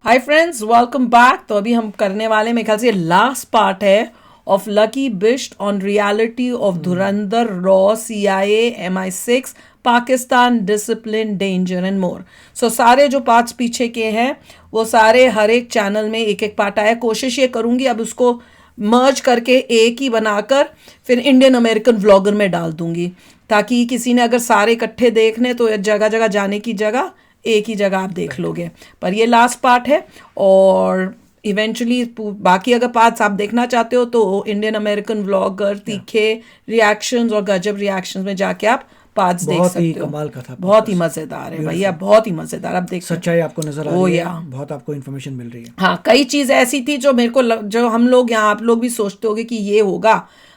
Hi friends, welcome back. तो अभी हम करने वाले, मेरे ख्याल से लास्ट पार्ट है of Lucky Bisht on reality of Dhurandhar, रॉ, CIA, MI6, Pakistan, discipline, danger and more. So सारे जो पार्ट्स पीछे के हैं वो सारे हर एक चैनल में एक एक पार्ट आया। कोशिश ये करूंगी अब उसको मर्ज करके एक ही बनाकर फिर इंडियन अमेरिकन व्लॉगर में डाल दूंगी, ताकि किसी ने अगर सारे इकट्ठे देखने तो जगह जगह जाने की जगह एक ही जगह आप देख लोगे। पर ये लास्ट पार्ट है और इवेंचुअली बाकी अगर पार्ट्स आप देखना चाहते हो तो इंडियन अमेरिकन व्लॉगर, तीखे रिएक्शंस और गजब रिएक्शंस में जाके आप पार्ट्स देख बहुत सकते ही हो। कमाल का था, बहुत ही मजेदार है भैया, बहुत ही मजेदार। आप देख सकते सच्चाई आपको नजर आ हो। रही या है, बहुत आपको इन्फॉर्मेशन मिल रही है। हाँ, कई चीज ऐसी थी जो मेरे को जो हम लोग यहाँ, आप लोग भी सोचते होगे कि ये होगा,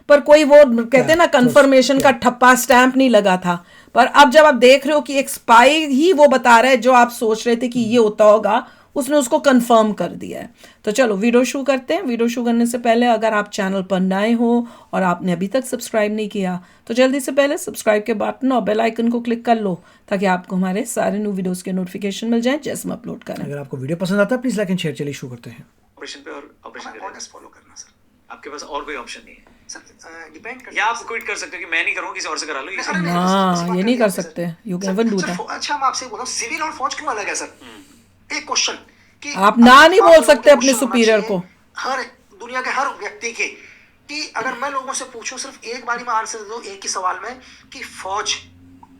पर कोई वो कहते हैं ना कंफर्मेशन का ठप्पा स्टैंप नहीं लगा था। पर अब जब आप देख रहे हो कि एक स्पाई ही वो बता रहा है जो आप सोच रहे थे कि ये होता होगा, उसने उसको कंफर्म कर दिया है। तो चलो वीडियो शुरू करते हैं। वीडियो शुरू करने से पहले अगर आप चैनल पर नए हो और आपने अभी तक सब्सक्राइब नहीं किया तो जल्दी से पहले सब्सक्राइब के बटन और बेल आइकन को क्लिक कर लो, ताकि आपको हमारे सारे न्यू वीडियोस के नोटिफिकेशन मिल जाएं जैसे हम अपलोड करें। अगर आपको वीडियो पसंद आता है प्लीज लाइक एंड शेयर। चलिए शुरू करते हैं। ऑपरेशन पे और ऑपरेशन ऑर्डर्स फॉलो करना सर। आपके पास और कोई ऑप्शन नहीं है सर डिपेंड करता या आप क्विट कर सकते हो कि मैं नहीं करूंगा, किसी और से करा लो। ये अरे नहीं, हाँ, ये नहीं कर सकते। You can even do that. अच्छा मैं आपसे बोल रहा हूँ, सिविल और फौज क्यों अलग है सर? एक क्वेश्चन कि आप ना नहीं बोल सकते अपने सुपीरियर को। हर दुनिया के हर व्यक्ति के, कि अगर मैं लोगों से पूछूं सिर्फ एक बारी में आंसर दो एक ही सवाल में कि फौज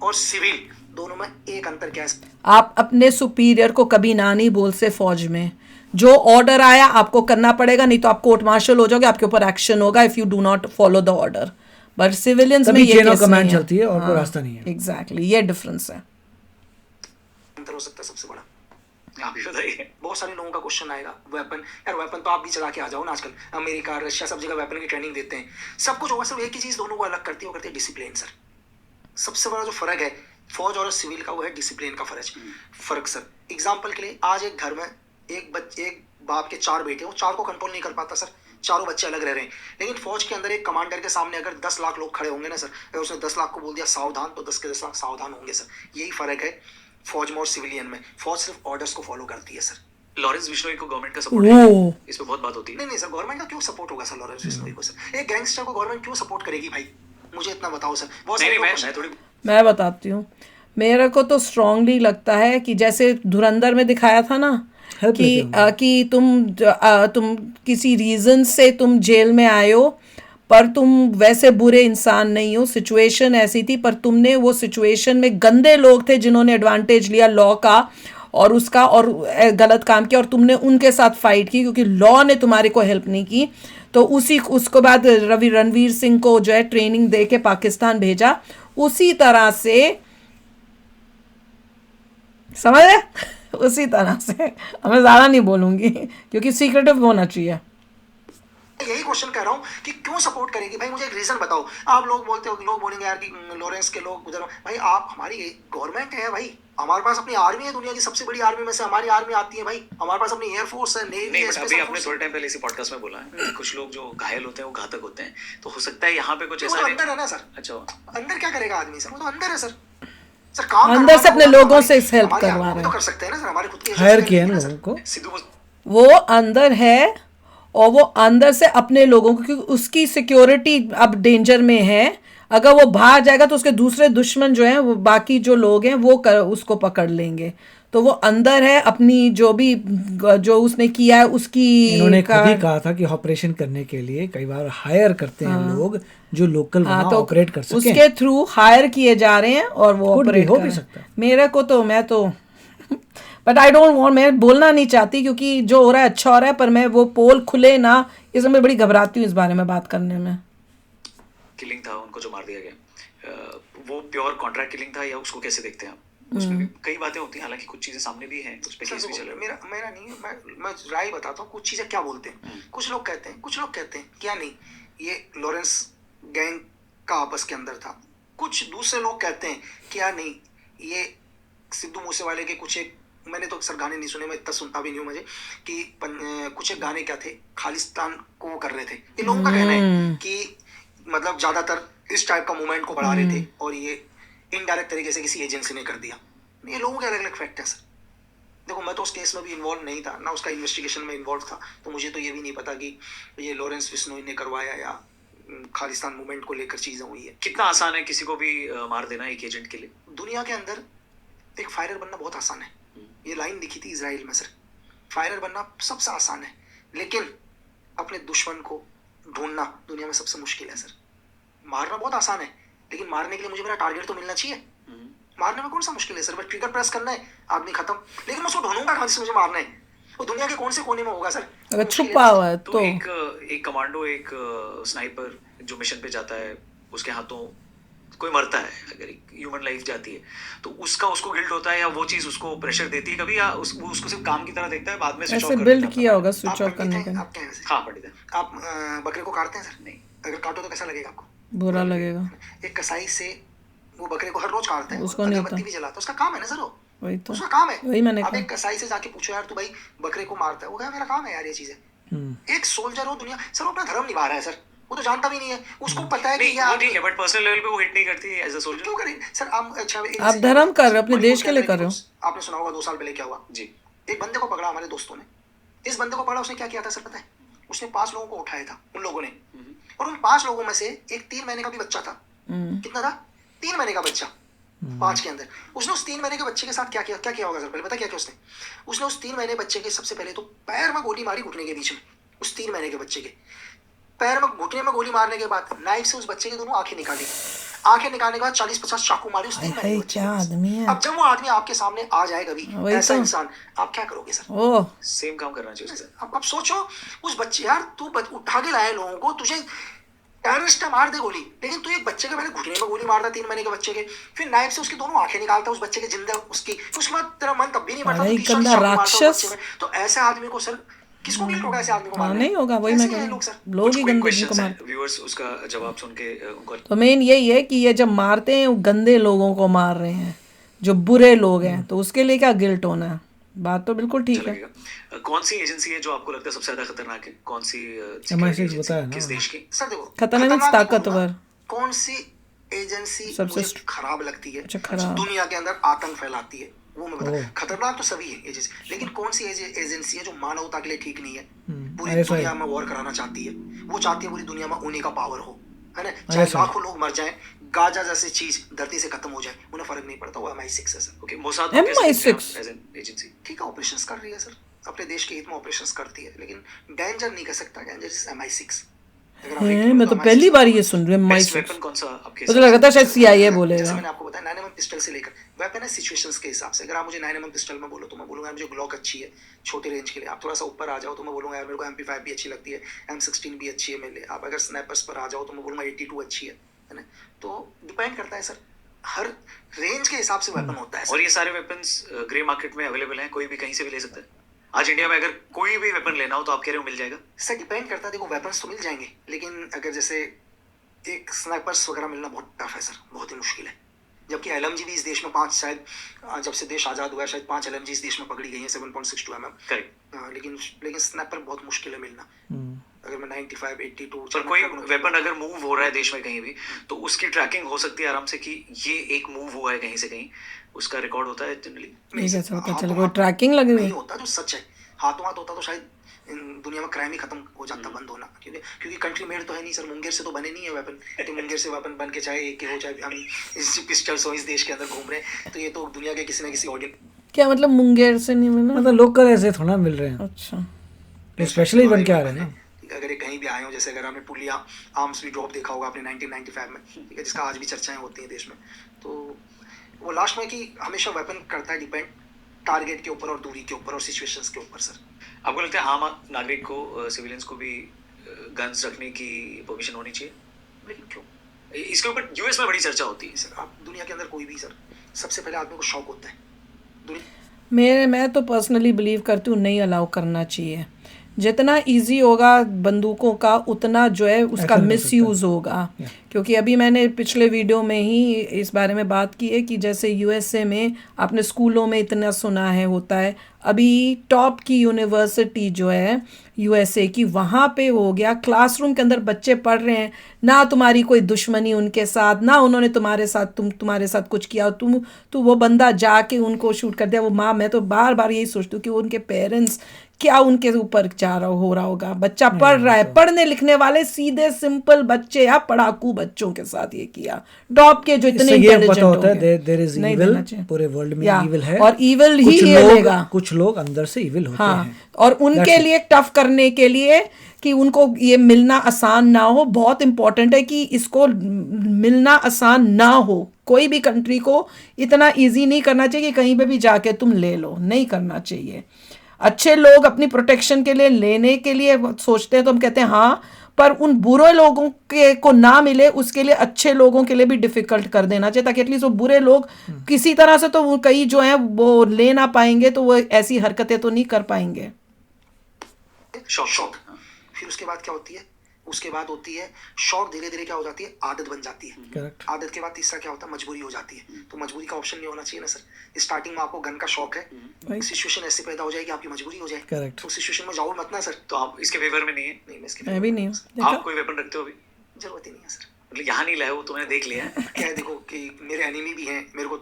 और सिविल दोनों में एक अंतर क्या है? आप अपने सुपीरियर को कभी ना नहीं बोल से। फौज में जो ऑर्डर आया आपको करना पड़ेगा, नहीं तो आप कोर्ट मार्शल हो जाओगे, आपके ऊपर एक्शन होगा if you do not follow the order. But civilians में ये चेन ऑफ कमांड चलती है और कोई रास्ता नहीं है। एग्जैक्टली, ये डिफरेंस है। अंतर हो सकता है सबसे बड़ा। आप ही बताइए। बहुत सारे लोगों का क्वेश्चन आएगा, वेपन यार, वेपन तो आप भी चला के आ जाओ ना। आजकल अमेरिका, रशिया सब जगह वेपन की ट्रेनिंग देते हैं, सब कुछ होगा। सिर्फ एक ही चीज दोनों को अलग करती है, वो करती है डिसिप्लिन सर। सबसे बड़ा जो फर्क है फौज और सिविल का वो है डिसिप्लिन का फर्क सर। एग्जाम्पल के लिए आज एक घर में एक बाप के 4 बेटे, वो 4 को कंट्रोल नहीं कर पाता सर। चारों बच्चे अलग रह रहे हैं, लेकिन फौज के अंदर एक कमांडर के सामने अगर 10 लाख लोग खड़े होंगे ना सर, अगर उसने 10 लाख को बोल दिया सावधान, तो 10 के 10 लाख सावधान होंगे सर। यही फर्क है फौज में और सिविलियन में। फौज सिर्फ ऑर्डर्स को फॉलो करती है सर। लॉरेंस बिश्नोई को गवर्नमेंट का सपोर्ट है, इस पे बहुत बात होती है। नहीं सर, गवर्नमेंट का क्यों सपोर्ट होगा सर लॉरेंस बिश्नोई को सर? एक गैंगस्टर को गवर्नमेंट क्यों सपोर्ट करेगी भाई? मुझे इतना बताओ सर। मैं बताती हूँ। मेरे को तो स्ट्रांगली लगता है कि जैसे धुरंधर में दिखाया था ना कि तुम किसी रीजन से तुम जेल में आए हो, पर तुम वैसे बुरे इंसान नहीं हो। सिचुएशन ऐसी थी, पर तुमने वो सिचुएशन में गंदे लोग थे जिन्होंने एडवांटेज लिया लॉ का और उसका और गलत काम किया, और तुमने उनके साथ फाइट की क्योंकि लॉ ने तुम्हारे को हेल्प नहीं की। तो उसके बाद रणवीर सिंह को जो है ट्रेनिंग दे के पाकिस्तान भेजा। उसी तरह से समझ रहे? उसी तरह से मैं ज़्यादा नहीं बोलूंगी क्योंकि सीक्रेटिव होना चाहिए। यही क्वेश्चन कर रहा हूँ कि क्यों सपोर्ट करेगी भाई? मुझे एक रीजन बताओ। आप लोग बोलते हो, लोग बोलेंगे यार कि लॉरेंस के लोग उधर, भाई आप हमारी गवर्नमेंट है भाई, हमारे पास अपनी आर्मी है, दुनिया की सबसे बड़ी आर्मी में से हमारी आर्मी आती है भाई। हमारे पास अपनी एयरफोर्स है, नेवी है। अभी आपने थोड़े टाइम पहले इसी पॉडकास्ट में बोला है कि कुछ लोग जो घायल होते हैं वो घातक होते हैं, तो हो सकता है यहाँ पे कुछ ऐसा अंदर है ना सर। अच्छा, अंदर क्या करेगा आदमी सर? वो तो अंदर है सर। सर काम अंदर से अपने लोगों से हेल्प करवा रहे हैं तो कर सकते हैं ना सर। हमारे खुद की हायर किया है लोगों को, वो अंदर है और वो अंदर से अपने लोगों को, क्योंकि उसकी सिक्योरिटी अब डेंजर में है। अगर वो बाहर जाएगा तो उसके दूसरे दुश्मन जो हैं, वो बाकी जो लोग हैं वो उसको पकड़ लेंगे। तो वो अंदर है, अपनी जो उसने किया है उसकी। इन्होंने खुद ही कहा था कि ऑपरेशन करने के लिए कई बार हायर करते हैं लोग जो लोकल वहां तो ऑपरेट कर सकें। उसके थ्रू हायर किए जा रहे हैं और वो ऑपरेट हो भी सकता है। मेरे को तो मैं तो बट आई डोंट वांट, मैं बोलना नहीं चाहती क्योंकि जो हो रहा है अच्छा हो रहा है, पर मैं वो पोल खुले ना, इसमें मैं बड़ी घबराती हूँ इस बारे में बात करने में। किलिंग था उनको जो मार दिया गया, वो प्योर कॉन्ट्रैक्ट किलिंग था या उसको कैसे देखते हैं आप? उसमें भी कई बातें होती हैं, हालांकि कुछ चीजें सामने भी हैं, उस पे केस भी चल रहा है। मेरा नहीं, मैं राय बताता हूँ। कुछ चीजें क्या बोलते हैं, कुछ लोग कहते हैं क्या नहीं, ये लॉरेंस गैंग का आपस के अंदर था। कुछ दूसरे लोग कहते हैं क्या नहीं, ये सिद्धू मूसेवाले के कुछ एक, मैंने तो अक्सर गाने नहीं सुने, मैं इतना सुनता भी नहीं हूँ मुझे, कि कुछ एक गाने क्या थे, खालिस्तान को वो कर रहे थे। ये लोगों का कहना है कि मतलब ज्यादातर इस टाइप का मूवमेंट को बढ़ा रहे थे और ये इनडायरेक्ट तरीके से किसी एजेंसी ने कर दिया। ये लोगों के अलग अलग फैक्ट है सर। देखो मैं तो उस केस में भी इन्वॉल्व नहीं था ना, उसका इन्वेस्टिगेशन में इन्वॉल्व था, तो मुझे तो ये भी नहीं पता कि ये लॉरेंस बिश्नोई ने करवाया या खालिस्तान मूवमेंट को लेकर चीजें हुई है। कितना आसान है किसी को भी मार देना एक एजेंट के लिए? दुनिया के अंदर एक फायरर बनना बहुत आसान है, ये लाइन लिखी थी इजराइल में सर, फायरर बनना सबसे आसान है, लेकिन अपने दुश्मन को ढूंढना दुनिया में सबसे मुश्किल है सर। मारना बहुत आसान है, लेकिन मारने के लिए मुझे मेरा टारगेट तो मिलना चाहिए। मारने में कौन सा मुश्किल है सर, बस ट्रिगर प्रेस करना है, आदमी खत्म। लेकिन मैं उसको ढूंढूंगा कहाँ से मुझे मारना है, वो दुनिया के कौन से कोने में होगा सर? अगर छुपा हुआ है तो तो एक कमांडो, एक स्नाइपर जो मिशन पे जाता है, उसके हाथों कोई मरता है, अगर एक ह्यूमन लाइफ जाती है, तो उसको गिल्ट होता है या वो चीज उसको प्रेशर देती है कभी, या वो उसको सिर्फ काम की तरह देखता है, बाद में स्विच ऑफ ऐसे कर बिल्ड देता है? किया होगा आप स्विच ऑफ पंडित करने हैं, का। आप क्या हैं? हाँ पंडित है। आप बकरे को काटते हैं सर? नहीं। अगर काटो तो कैसा लगेगा आपको? बुरा लगेगा। एक कसाई से वो बकरे को हर रोज काटते हैं, उसको नहीं होता। अगरबत्ती भी जलाता है, उसका काम है ना सर, वो वही तो, उसका काम है। वही मैंने आप कहा। एक कसाई से जाके पूछो यार तू भाई बकरे को मारता है, वो कहा मेरा काम है यार ये चीजें। एक सोल्जर हो दुनिया सर, वो अपना धर्म निभा रहा है सर, वो तो जानता भी नहीं है, उसको पता है कि नहीं, वो यार ठीक है, बट पर्सनल लेवल पे वो हिट नहीं करती एज अ सोल्जर। क्यों करें सर? आप अच्छा आप धर्म कर रहे हो, अपने देश के लिए कर रहे हो। आपने सुना होगा 2 साल पहले क्या हुआ जी। एक बंदे को पकड़ा हमारे दोस्तों ने। इस बंदे को पकड़ा, उसने क्या किया था सर पता है? उसने 5 लोगों को उठाया था उन लोगों ने, और उन 5 लोगों में से एक 3 महीने का भी बच्चा था। कितना था? 3 महीने का बच्चा 5 के अंदर। उसने उस 3 महीने के बच्चे के साथ क्या किया होगा सर? पहले पता क्या किया उसने उस 3 महीने बच्चे के सबसे पहले तो पैर में गोली मारी, घुटने के बीच में। उस 3 महीने के बच्चे के पैर में घुटने में गोली मारने के बाद नाइफ से उस बच्चे की दोनों आंखें निकाली। आंखें निकालने के बाद 40-50 चाकू मारे उस 3 महीने के बच्चे क्या के। आदमी है। अब जब वो आदमी आपके सामने आ जाए कभी, वही ऐसा तो। इंसान, आप क्या करोगे सर? ओह, सेम काम करना चाहिए उसके साथ। अब सोचो उस बच्चे, यार तू उठा के लाए लोगों को, तुझे टेररिस्ट मार दे गोली, लेकिन तू एक बच्चे के पहले घुटने में गोली मारता 3 महीने के बच्चे के, फिर नाइफ से उसकी दोनों आंखें निकालता उस बच्चे के जिंदा उसकी, उसके बाद तेरा मन तब भी नहीं बढ़ता, अरे तो 30 गंदा चाकू मारता उस राक्षस। बच्चे में। तो ऐसे आदमी को सर किसको गिल्ट होगा ऐसे आदमी को हाँ मारने? नहीं होगा, वही मैं कैसे कह हैं रही लोग सर? हूँ। लोग ही गंदे क्वेश्चंस जिनको हैं, मारते। व्यूअर्स उसका जवाब सुन के उनको तो मेन यही है कि ये जब मारते हैं वो गंदे लोगों को मार रहे हैं, जो बुरे लोग हैं, तो उसके लिए क्या गिल्ट होना है? बात तो बिल्कुल ठीक है। लगेगा। कौन सी एजेंसी है जो आपको लगता है सबसे ज्यादा खतरनाक है? कौन सी MI6 agency? बताया ना। किस देश की? सर देखो खतरनाक मीन्स खतरनाक नहीं ताकतवर। कहूँगा। कौन सी एजेंसी सबसे मुझे खराब लगती है? अच्छा, खराब। दुनिया के अंदर आतंक फैलाती है, वो मैं बता। खतरनाक तो सभी है एजेंसी, लेकिन कौन सी एजेंसी है जो मानवता के लिए ठीक नहीं है, पूरी ISI। दुनिया में वॉर कराना चाहती है? वो चाहती है पूरी दुनिया में उन्हीं का पावर हो, है ना? चाहे ISI। लाखों लोग मर जाएं, गाजा जैसी चीज धरती से खत्म हो जाए, उन्हें फर्क नहीं पड़ता। वो MI6 है sir. Okay, Mossad MI6 as an agency ठीक है, ऑपरेशंस कर रही है सर, अपने देश के हित में ऑपरेशंस करती है, लेकिन डेंजर नहीं कह सकता। Danger is MI6। है, मैं तो पहली बार ये सुन रही हूँ। बेस्ट MI6 वेपन कौन सा आपके मुझे लगा था शायद CIA जैसे बोलेगा। मैंने आपको बताया 9mm पिस्टल से लेकर वेपन है सिचुएशंस के हिसाब से। अगर आप मुझे 9mm पिस्टल में बोलो तो मैं बोलूंगा मुझे ग्लॉक अच्छी है छोटे रेंज के लिए। आप थोड़ा सा ऊपर आ जाओ तो मैं बोलूंगा यार मेरे को MP5 भी अच्छी लगती है, M16 भी अच्छी है मेरे लिए। आप अगर स्नैपर्स पर आ जाओ तो मैं बोलूंगा 82 अच्छी है ना? तो डिपेंड करता है सर, हर रेंज के हिसाब से वेपन होता है सर। और ये सारे वेपन्स ग्रे मार्केट में अवेलेबल हैं, कोई भी कहीं से भी ले सकता है? आज इंडिया में अगर कोई भी वेपन लेना हो तो आप कह रहे हो मिल जाएगा? सर डिपेंड करता है, देखो वेपन्स तो मिल जाएंगे, लेकिन अगर जैसे एक स्नाइपर्स वगैरह मिलना बहुत टफ है सर, बहुत ही मुश्किल है। जबकि LMG भी इस देश में 5 शायद जब से देश आज़ाद हुआ है शायद 5 LMG इस देश में पकड़ी गई हैं 7.62 mm। करेक्ट। लेकिन स्नाइपर बहुत मुश्किल है मिलना। अगर मैं 95, 82 पर कोई वेपन अगर मूव हो रहा है देश में कहीं भी, तो उसकी ट्रैकिंग हो सकती है आराम से कि ये एक मूव हुआ है कहीं से कहीं, उसका रिकॉर्ड होता है जनरली? ये कैसे पता चले? कोई ट्रैकिंग लगी हुई नहीं है? होता, जो सच है। हाथों हाथ होता तो शायद दुनिया में क्राइम ही खत्म हो जाता, बंद होना। क्योंकि कंट्री मेड तो है नहीं सर, मुंगेर से तो बने नहीं है वेपन। तो मुंगेर से वेपन बन के चाहे एक हो चाहे हम इस पिस्टल्स हो इस देश के अंदर घूम रहे हैं, तो ये तो दुनिया के किसी ना किसी ऑडियंस। क्या मतलब मुंगेर से नहीं मिला? मतलब लोकल ऐसे थोड़ा मिल रहे हैं, अच्छा स्पेशली बन के आ रहे हैं ना। अगर ये कहीं भी आए हो, जैसे अगर आपने पुलिया आर्म्स भी ड्रॉप देखा होगा आपने 1995 में, ठीक है, जिसका आज भी चर्चाएं होती हैं देश में, तो वो लास्ट में कि हमेशा वेपन करता है डिपेंड टारगेट के ऊपर और दूरी के ऊपर और सिचुएशंस के ऊपर सर। आपको लगता है आम नागरिक को, सिविलियंस को भी गन्स रखने की परमिशन होनी चाहिए? लेकिन क्यों? इसके ऊपर यूएस में बड़ी चर्चा होती है। सर आप दुनिया के अंदर कोई भी सर, सबसे पहले आदमी को शौक होता है मैं तो पर्सनली बिलीव करती हूँ नहीं अलाउ करना चाहिए। जितना इजी होगा बंदूकों का उतना जो है उसका मिसयूज़ होगा। क्योंकि अभी मैंने पिछले वीडियो में ही इस बारे में बात की है कि जैसे USA में आपने स्कूलों में इतना सुना है होता है, अभी टॉप की यूनिवर्सिटी जो है यूएसए की, वहाँ पे हो गया क्लासरूम के अंदर बच्चे पढ़ रहे हैं, ना तुम्हारी कोई दुश्मनी उनके साथ, ना उन्होंने तुम्हारे साथ कुछ किया, तो वो बंदा जाके उनको शूट कर दिया। वो माँ, मैं तो बार बार यही सोचती हूँ कि उनके पेरेंट्स क्या उनके ऊपर हो रहा होगा। बच्चा पढ़ रहा है, पढ़ने लिखने वाले सीधे सिंपल बच्चे या पढ़ाकू बच्चों के साथ ये किया, डॉप के जो इतने इंटेलिजेंट होंगे। देयर इज नहीं इविल, देना चाहिए। पूरे वर्ल्ड में या, इविल है, और इविल ही लेगा। कुछ लोग अंदर से इविल होते हाँ, हैं, और उनके लिए टफ करने के लिए कि उनको ये मिलना आसान ना हो, बहुत इंपॉर्टेंट है कि इसको मिलना आसान ना हो। कोई भी कंट्री को इतना इजी नहीं करना चाहिए कि कहीं पे भी जाके तुम ले लो, नहीं करना चाहिए। अच्छे लोग अपनी प्रोटेक्शन के लिए लेने के लिए सोचते हैं तो हम कहते हैं हाँ, पर उन बुरे लोगों के को ना मिले उसके लिए अच्छे लोगों के लिए भी डिफिकल्ट कर देना चाहिए, ताकि एटलीस्ट वो बुरे लोग किसी तरह से तो वो कई जो हैं वो ले ना पाएंगे, तो वो ऐसी हरकतें तो नहीं कर पाएंगे। शौक। फिर उसके बाद क्या होती है? उसके बाद होती है शौक, धीरे धीरे क्या हो जाती है? आदत बन जाती है। करेक्ट। आदत के बाद तीसरा क्या होता है? मजबूरी हो जाती है। तो मजबूरी का ऑप्शन नहीं होना चाहिए ना सर। स्टार्टिंग में आपको गन का शौक है, सिचुएशन ऐसी पैदा हो जाएगी आपकी मजबूरी हो जाए, करेक्ट। तो सिचुएशन में जाओ मत ना सर। तो आप इसके फेवर में नहीं है? नहीं, मैं इसके मैं भी नहीं हूँ। आप देखा? कोई वेपन रखते हो अभी? जरूरत ही नहीं है सर। मतलब यहाँ नहीं लाए हो तो मैंने देख लिया है। क्या है, देखो कि मेरे एनिमी भी हैं, मेरे को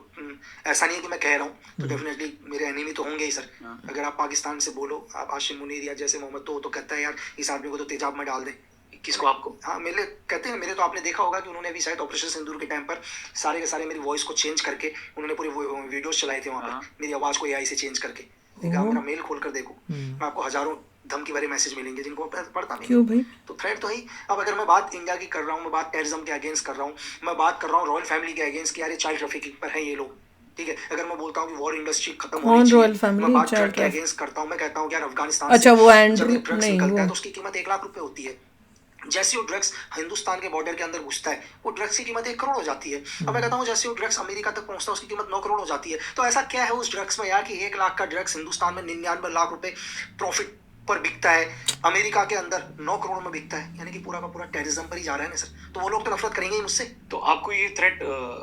ऐसा नहीं है कि मैं कह रहा हूँ, तो डेफिनेटली मेरे एनिमी तो होंगे ही सर। अगर आप पाकिस्तान से बोलो, आप आशिम मुनीर या जैसे मोहम्मद तो कहता है यार इस आदमी को तो तेजाब में डाल दे। किसको? आपको? हाँ, मेरे कहते हैं, मेरे तो आपने देखा होगा कि उन्होंने अभी शायद ऑपरेशन सिंदूर के टाइम पर सारे के सारे मेरी वॉइस को चेंज करके उन्होंने पूरे वीडियोस चलाए थे वहाँ पर, मेरी आवाज़ को एआई से चेंज करके। देखा, मेरा मेल खोल कर देखो, मैं आपको हजारों धमकी भरे मैसेज मिलेंगे जिनको पढ़ता नहीं। क्यों भाई? तो थ्रेट तो है। अब अगर मैं बात इंडिया की कर रहा हूँ, मैं बात टेररिज्म के अगेंस्ट कर रहा हूँ, मैं बात कर रहा हूँ रॉयल फैमिली के अगेंस्ट कि यार ये चाइल्ड ट्रैफिकिंग पर है ये लोग, ठीक है। अगर मैं बोलता हूँ कि वॉर इंडस्ट्री खत्म होनी चाहिए, रॉयल फैमिली मैं बात चाइल्ड ड्रग के अगेंस्ट करता हूँ, मैं कहता हूँ कि यार अफगानिस्तान अच्छा, वो से एंड्रू जब ड्रग्स नहीं, निकलता है वो तो उसकी कीमत 1 लाख रुपए होती है। जैसे वो ड्रग्स हिंदुस्तान के बॉर्डर के अंदर घुसता है, वो ड्रग्स की कीमत 1 करोड़ हो जाती है। अब मैं कहता हूँ जैसे वो ड्रग्स अमेरिका तक पहुंचता है उसकी कीमत 9 करोड़ हो जाती है। तो ऐसा क्या है उस ड्रग्स में यार कि 1 लाख का ड्रग्स हिंदुस्तान में 99 लाख रुपए प्रॉफिट पर बिकता है, अमेरिका के अंदर 9 करोड़ में बिकता है, यानी कि पूरा का पूरा टेररिज्म पर ही जा रहा है ना सर। तो वो लोग तो नफरत करेंगे ही मुझसे। तो आपको ये थ्रेट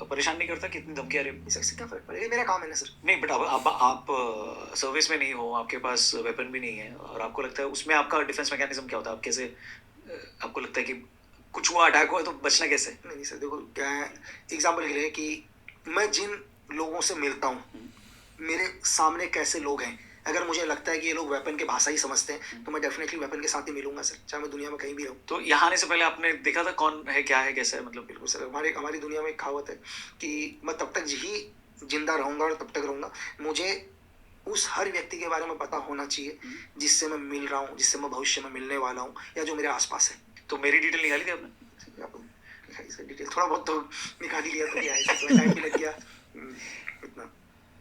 परेशान नहीं करता? कितनी धमकी आ रही है? इससे क्या फर्क पड़ेगा, मेरा काम है ना सर। नहीं, बट अब आप सर्विस में नहीं हो, आपके पास वेपन भी नहीं है, और आपको लगता है उसमें आपका डिफेंस मैकेनिज्म क्या होता है? आप कैसे, आपको लगता है कि कुछ हुआ, अटैक हुआ तो बचना कैसे? नहीं सर, देखो क्या है, एग्जाम्पल के लिए कि मैं जिन लोगों से मिलता हूँ, मेरे सामने कैसे लोग हैं, अगर मुझे लगता है कि ये लोग वेपन के भाषा ही समझते हैं तो मैं डेफिनेटली वेपन के साथ ही मिलूंगा सर, चाहे मैं दुनिया में कहीं भी रहूँ। तो यहाँ आने से पहले आपने देखा था कौन है, क्या है, कैसा है? मतलब बिल्कुल सर, हमारी दुनिया में एक कहावत है कि मैं तब तक ही जिंदा रहूंगा और तब तक रहूंगा, मुझे उस हर व्यक्ति के बारे में पता होना चाहिए जिससे मैं मिल रहा हूँ, जिससे मैं भविष्य में मिलने वाला हूँ, या जो मेरे आसपास है। तो मेरी डिटेल निकाली थी आपने? डिटेल थोड़ा बहुत तो निकाल ही लिया, तो क्या है, थोड़ा टाइम भी लग गया। इतना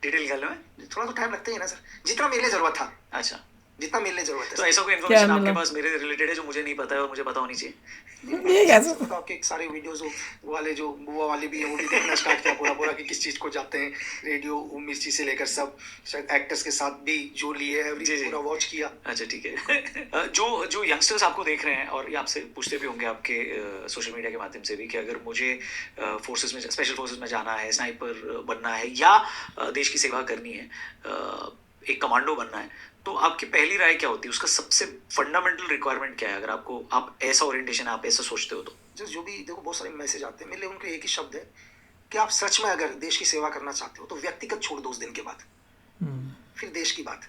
डिटेल निकालने में थोड़ा तो टाइम लगता ही है ना सर, जितना मेरे लिए जरूरत था। अच्छा, जितना मेरे लिए जरूरत है। तो ऐसा कोई इन्फॉर्मेशन आपके पास मेरे रिलेटेड है जो मुझे नहीं पता है और मुझे पता होनी चाहिए? ये कैसे? तो आपके सारे वीडियोस वाले जो बुआ वाले भी हैं वो भी देखना स्टार्ट किया पूरा कि किस चीज़ को जाते हैं, रेडियो मिर्ची से लेकर सब, शायद एक्टर्स के साथ भी जो लिए एवरी पूरा वॉच किया। अच्छा, ठीक है। जो यंगस्टर्स आपको देख रहे हैं और ये आपसे पूछते भी होंगे आपके सोशल मीडिया के माध्यम से भी कि अगर मुझे फोर्सेस में, स्पेशल फोर्सेस में जाना है, स्नाइपर बनना है या देश की सेवा करनी है, एक कमांडो बनना है, तो आपकी पहली राय क्या होती है? उसका सबसे फंडामेंटल रिक्वायरमेंट क्या है? अगर आपको, आप ऐसा ओरिएंटेशन, आप ऐसा सोचते हो तो जो भी देखो, बहुत सारे मैसेज आते हैं मेरे लिए, उनके एक ही शब्द है कि आप सच में अगर देश की सेवा करना चाहते हो तो व्यक्तिगत छोड़ दो उस दिन के बाद, फिर देश की बात।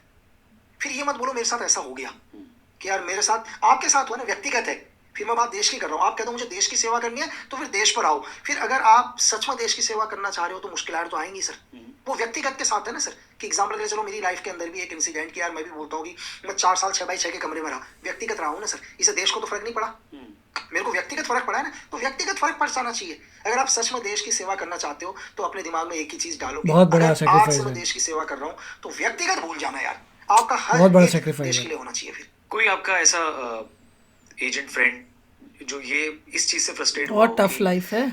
फिर ये मत बोलो मेरे साथ ऐसा हो गया कि यार मेरे साथ, आपके साथ हुआ ना, व्यक्तिगत है। फिर मैं बात देश की कर रहा हूँ, आप कहते हो मुझे देश की सेवा करनी है तो फिर देश पर आओ। फिर अगर आप सच में देश की सेवा करना चाह रहे हो तो मुश्किलें तो आएंगी सर, वो व्यक्तिगत के साथ है ना सर। कि एग्जाम्पल के चलो मेरी लाइफ के अंदर भी एक इंसिडेंट कि यार मैं भी बोलता हूँ कि मैं 4 साल 6x6 के कमरे में रहा, व्यक्तिगत रहा हूँ ना सर, इसे देश को तो फर्क नहीं पड़ा, मेरे को व्यक्तिगत फर्क पड़ा है ना, तो व्यक्तिगत फर्क पड़ना चाहिए। अगर आप सच में देश की सेवा करना चाहते हो तो अपने दिमाग में एक ही चीज डालो, बहुत बड़ा आज से मैं देश की सेवा कर रहा हूँ तो व्यक्तिगत भूल जाना यार, आपका हर बहुत बड़ा देश सैक्रिफाइस के लिए होना चाहिए। फिर कोई आपका ऐसा एजेंट फ्रेंड जो ये इस चीज से फ्रस्ट्रेट बहुत टफ लाइफ है,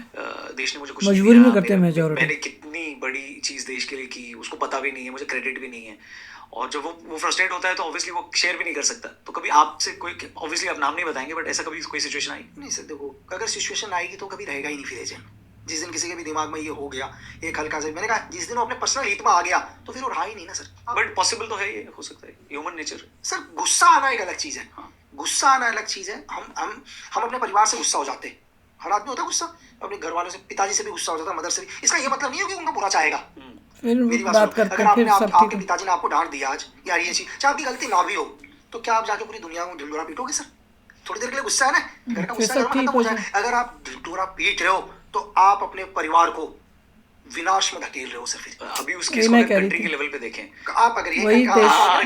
देश ने मुझे कुछ मजबूरी नहीं में दिया, करते हैं majority। मैंने कितनी बड़ी चीज देश के लिए की, उसको पता भी नहीं है, मुझे क्रेडिट भी नहीं है, और जब वो फ्रस्ट्रेट होता है तो ऑब्वियसली वो शेयर भी नहीं कर सकता। तो कभी आपसे कोई, ऑब्वियसली आप नाम नहीं बताएंगे, बट ऐसा कभी कोई सिचुएशन आई? नहीं सर, देखो अगर सिचुएशन आएगी तो कभी रहेगा ही नहीं फिर एजेंट। जिस दिन किसी के भी दिमाग में ये हो गया एक हल्का से, मैंने कहा जिस दिन वो अपने पर्सनल हित में आ गया तो फिर वो रहा ही नहीं ना सर। बट पॉसिबल तो है, ये हो सकता है, ह्यूमन नेचर। सर गुस्सा आना एक अलग चीज है, गुस्सा आना अलग चीज है। हम अपने परिवार से गुस्सा हो जाते हैं, हर आदमी होता है गुस्सा, अपने घर वालों से, पिताजी से भी गुस्सा हो जाता है, मदर से भी। इसका ये मतलब नहीं है कि उनका बुरा चाहेगा। मेरी बात सुनो, अगर आपके पिताजी ने आपको डांट दिया आज यार ये चीज, चाहे आपकी गलती ना भी हो, तो क्या आप जाके पूरी दुनिया को ढिंडोरा पीटोगे सर? थोड़ी देर के लिए गुस्सा है ना, घर का गुस्सा खत्म हो जाए। अगर आप ढिंडोरा पीट रहे हो तो आप अपने परिवार को विनाश में धकेल रहे हो सर। फिर अभी उसके कंट्री के लेवल पे देखें, आप अगर वही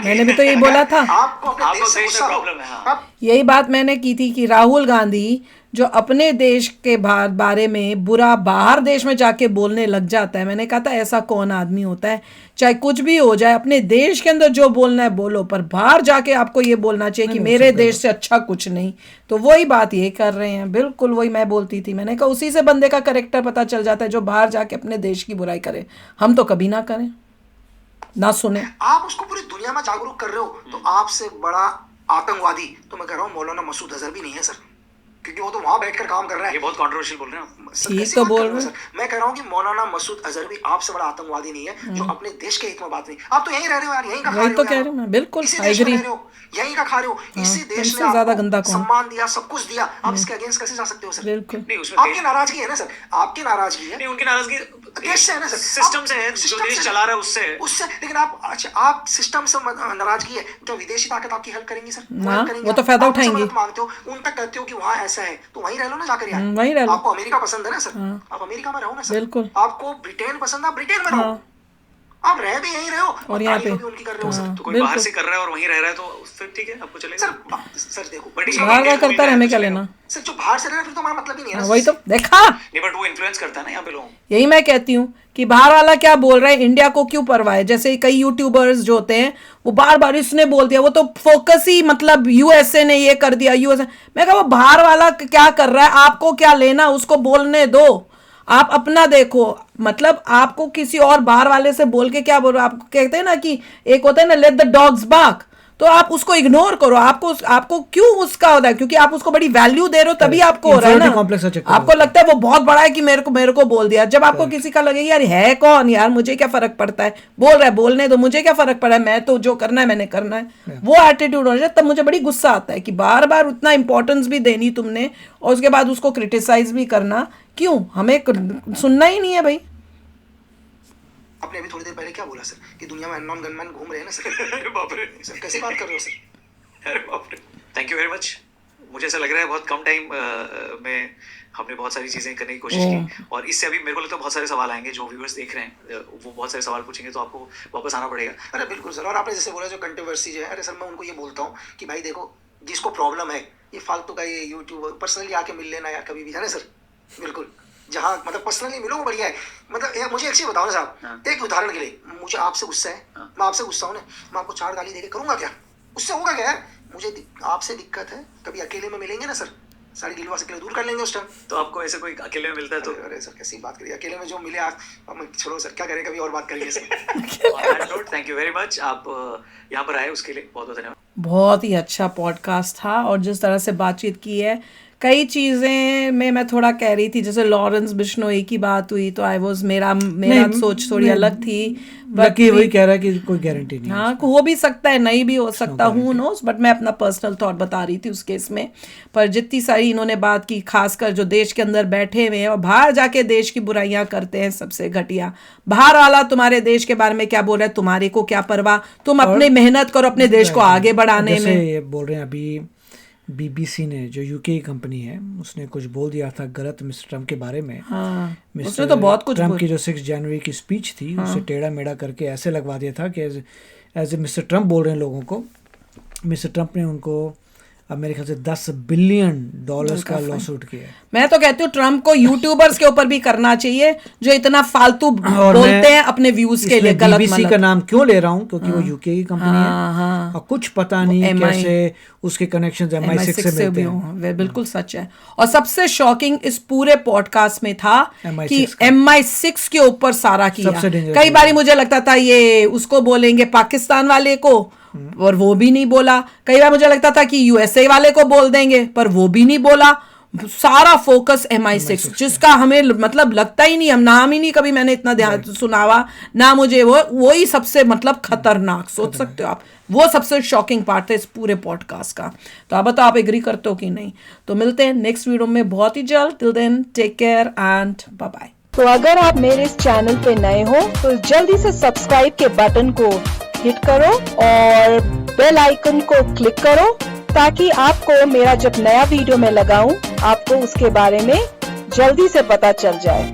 मैंने भी तो यही बोला था, आपको अपने देश से प्रॉब्लम है। यही बात मैंने की थी कि राहुल गांधी जो अपने देश के बारे में बुरा बाहर देश में जाके बोलने लग जाता है, मैंने कहा था ऐसा कौन आदमी होता है, चाहे कुछ भी हो जाए अपने देश के अंदर जो बोलना है बोलो, पर बाहर जाके आपको ये बोलना चाहिए कि मेरे देश से अच्छा कुछ नहीं। तो वही बात ये कर रहे हैं, बिल्कुल वही मैं बोलती थी। मैंने कहा उसी से बंदे का कैरेक्टर पता चल जाता है जो बाहर जाके अपने देश की बुराई करे। हम तो कभी ना करें, ना सुने। आप उसको पूरी दुनिया में जागरूक कर रहे हो, तो आपसे बड़ा आतंकवादी तो मैं कह रहा हूँ मौलाना मसूद अजहर भी नहीं है सर, क्योंकि वो तो वहां बैठकर काम कर रहा है। ये बहुत कंट्रोवर्शियल बोल रहे हैं ठीक तो बोल रहे हैं। मैं कह रहा हूँ कि मौलाना मसूद अजहर भी आपसे बड़ा आतंकवादी नहीं है जो अपने देश के हित में बात नहीं। आप तो यहीं रह रहे हो यार, यहीं का खा रहे हो, तो कह रहे हो मैं, बिल्कुल यहीं का खा रहे हो। इसी देश ने ज्यादा गंदा आपको सम्मान दिया, सब कुछ दिया, आप इसके अगेंस्ट कैसे जा सकते हो सर? बिल्कुल नहीं, उसमें आपकी नाराजगी है ना सर, आपकी नाराजगी है। नहीं, उनकी नाराजगी देश से है ना सर, सिस्टम से है, जो देश चला रहा है उससे। लेकिन आप सिस्टम से नाराजगी है, जो विदेशी ताकत आपकी हेल्प करेंगी सर, वो तो फायदा उठाएंगे। मांगते हो उन तक, कहते हो कि वहाँ ऐसा है तो वहीं रह लो ना जाकर यार, वहीं रह लो। आपको अमेरिका पसंद है ना सर, आप अमेरिका में रहो ना सर। बिल्कुल। आपको ब्रिटेन पसंद है, आप ब्रिटेन में रहो। आप रह भी यहीं रहे हो और यहाँ पे उनकी कर रहे हो सर। तो कोई बाहर से कर रहा है और वहीं रह रहा है तो फिर ठीक है, आपको चलेगा सर देखो, बाहर का करता है, हमें क्या लेना सर? जो बाहर से रह रहा है फिर तो हमारा मतलब ही नहीं है ना। वही तो देखा, नहीं, बट वो इन्फ्लुएंस करता है ना यहाँ पे लोगों। यही मैं कहती हूँ कि बाहर वाला क्या बोल रहा है, इंडिया को क्यों परवाह है। जैसे कई यूट्यूबर्स जो होते हैं वो बार बार इसने बोल दिया, वो तो फोकस ही मतलब यूएसए ने ये कर दिया, यूएसए। मैं कहा वो बाहर वाला क्या कर रहा है, आपको क्या लेना, उसको बोलने दो, आप अपना देखो। मतलब आपको किसी और बाहर वाले से बोल के क्या बोल रहे हो? आप कहते हैं ना कि एक होता है ना लेट द डॉग्स बार्क, तो आप उसको इग्नोर करो। आपको क्यों उसका होता है? क्योंकि आप उसको बड़ी वैल्यू दे रहे हो, तभी आपको हो रहा है ना। आपको लगता है वो बहुत बड़ा है कि मेरे को बोल दिया। जब आपको किसी का लगे यार है कौन यार, मुझे क्या फर्क पड़ता है, बोल रहा है बोलने दो, मुझे क्या फर्क पड़ा है, मैं तो जो करना है मैंने करना है, वो एटीट्यूड हो जाए, तब मुझे बड़ी गुस्सा आता है कि बार बार उतना इंपॉर्टेंस भी देनी तुमने और उसके बाद उसको क्रिटिसाइज भी करना। क्यों? हमें सुनना ही नहीं है भाई। आपने अभी थोड़ी देर पहले क्या बोला सर कि दुनिया में अननोन गनमैन घूम रहे हैं ना सर? अरे बाप रे सर, कैसी बात कर रहे हो सर? अरे बाप रे, थैंक यू वेरी मच। मुझे ऐसा लग रहा है बहुत कम टाइम में हमने बहुत सारी चीज़ें करने की कोशिश की, और इससे अभी मेरे को लगता है बहुत सारे सवाल आएंगे। जो व्यूअर्स देख रहे हैं वो बहुत सारे सवाल पूछेंगे, तो आपको वापस आना पड़ेगा। अरे बिल्कुल सर। और आपने जैसे बोला जो कंट्रोवर्सी जो है, अरे सर मैं उनको ये बोलता हूँ कि भाई देखो, जिसको प्रॉब्लम है ये फालतू का ये यूट्यूब पर्सनली आके मिल लेना यार कभी भी, है ना सर? बिल्कुल, जहाँ मतलब पर्सनली मिलो वो बढ़िया है। मतलब मुझे एक चीज बताओ ना साहब, एक उदाहरण के लिए, मुझे आपसे गुस्सा है, मैं आपसे गुस्सा हूँ ना, मैं आपको 4 गाली देके करूँगा क्या? उससे होगा क्या यार? मुझे आपसे दिक्कत है, कभी अकेले में मिलेंगे ना सर, सारी गिलवा से अकेले दूर कर लेंगे उस टाइम। तो आपको ऐसे कोई अकेले में मिलता है तो? अरे सर कैसी बात करिए, अकेले में जो मिले आप, छोड़ो सर, क्या करें, कभी और बात करेंगे sir. Thank you very much, आप यहाँ पर आए उसके लिए बहुत बहुत धन्यवाद। बहुत ही अच्छा पॉडकास्ट था, और जिस तरह से बातचीत की है, कई चीज़ें में मैं थोड़ा कह रही थी, जैसे लॉरेंस बिश्नोई की बात हुई तो आई वाज मेरा सोच थोड़ी अलग थी। बाकी वही कह रहा है कि कोई गारंटी नहीं। हाँ, हो भी सकता है, नहीं भी हो सकता, हूँ नोस, बट मैं अपना पर्सनल थॉट बता रही थी उस केस में। पर जितनी सारी इन्होंने बात की, खासकर जो देश के अंदर बैठे हुए हैं और बाहर जाके देश की बुराइयां करते हैं, सबसे घटिया। बाहर वाला तुम्हारे देश के बारे में क्या बोल रहा है, तुम्हारे को क्या परवाह, तुम अपनी मेहनत करो अपने देश को आगे बढ़ाने में। ये बोल रहे हैं अभी बीबीसी ने, जो यूके की कंपनी है, उसने कुछ बोल दिया था गलत मिस्टर ट्रम्प के बारे में। हाँ, उसने तो बहुत कुछ ट्रम्प की जो 6 जनवरी की स्पीच थी, उसे टेढ़ा मेढ़ा करके ऐसे लगवा दिया था कि एज ए मिस्टर ट्रम्प बोल रहे हैं लोगों को। मिस्टर ट्रम्प ने उनको अब मेरे ख्याल से $10 बिलियन का लॉसूट किया है। मैं तो कहती हूँ ट्रम्प को यूट्यूबर्स के ऊपर भी करना चाहिए जो इतना फालतू बोलते हैं अपने व्यूज के लिए गलत। बीबीसी का नाम क्यों ले रहा हूँ? क्योंकि वो यूके की कंपनी है और कुछ पता नहीं कैसे उसके कनेक्शंस MI6 से मिलते हैं। बिल्कुल सच है। और सबसे शॉकिंग इस पूरे पॉडकास्ट में था कि MI6 के ऊपर सारा किया। कई बार मुझे लगता था ये उसको बोलेंगे पाकिस्तान वाले को, और वो भी नहीं बोला। कई बार मुझे लगता था कि USA वाले को बोल देंगे, पर वो भी नहीं बोला। सारा फोकस MI6, जिसका हमें मतलब लगता ही नहीं, हम नाम ही नहीं कभी मैंने इतना ध्यान सुनावा ना मुझे, वो ही सबसे मतलब खतरनाक, सोच सकते हो आप, वो सबसे शॉकिंग पार्ट है इस पूरे पॉडकास्ट का। तो आप बताओ आप एग्री करते हो कि नहीं। तो मिलते हैं नेक्स्ट वीडियो में बहुत ही जल्द। Till then take care and bye bye. तो अगर आप मेरे इस चैनल पे नए हो तो जल्दी से सब्सक्राइब के बटन को हिट करो और बेल आइकन को क्लिक करो, ताकि आपको मेरा जब नया वीडियो मैं लगाऊं आपको उसके बारे में जल्दी से पता चल जाए।